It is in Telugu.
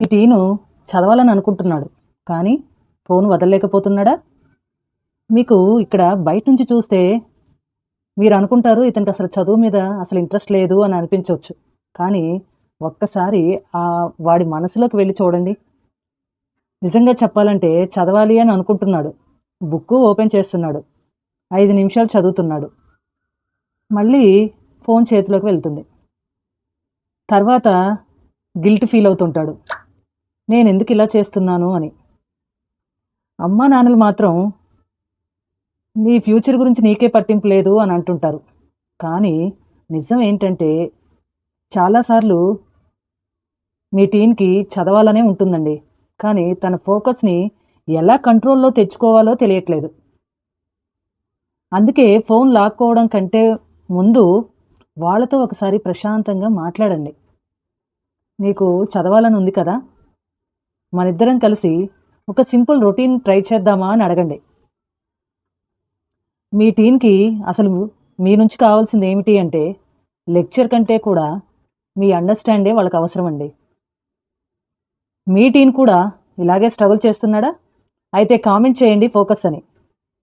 ఈ టీను చదవాలని అనుకుంటున్నాడు, కానీ ఫోన్ వదలలేకపోతున్నాడా? మీకు ఇక్కడ బయట నుంచి చూస్తే మీరు అనుకుంటారు ఇతనికి అసలు చదువు మీద అసలు ఇంట్రెస్ట్ లేదు అని అనిపించవచ్చు. కానీ ఒక్కసారి వాడి మనసులోకి వెళ్లి చూడండి. నిజంగా చెప్పాలంటే చదవాలి అని అనుకుంటున్నాడు. బుక్కు ఓపెన్ చేస్తున్నాడు. 5 నిమిషాలు చదువుతున్నాడు. మళ్ళీ ఫోన్ చేతిలోకి వెళ్తుంది. తర్వాత గిల్ట్ ఫీల్ అవుతుంటాడు. నేనెందుకు ఇలా చేస్తున్నాను అని. అమ్మా నాన్నలు మాత్రం నీ ఫ్యూచర్ గురించి నీకే పట్టింపు లేదు అని అంటుంటారు. కానీ నిజం ఏంటంటే చాలాసార్లు మీ టీన్‌కి చదవాలనే ఉంటుందండి. కానీ తన ఫోకస్‌ని ఎలా కంట్రోల్‌లో తెచ్చుకోవాలో తెలియట్లేదు. అందుకే ఫోన్ లాక్కోవడం కంటే ముందు వాళ్ళతో ఒకసారి ప్రశాంతంగా మాట్లాడండి. నీకు చదవాలని ఉంది కదా! మనిద్దరం కలిసి ఒక సింపుల్ రొటీన్ ట్రై చేద్దామా అని అడగండి. మీ టీన్‌కి అసలు మీ నుంచి కావాల్సింది ఏమిటి అంటే, లెక్చర్ కంటే కూడా మీ అండర్‌స్టాండే వాళ్ళకవసరమండి. మీ టీన్ కూడా ఇలాగే స్ట్రగుల్ చేస్తున్నాడా? అయితే కామెంట్ చేయండి ఫోకస్ అని.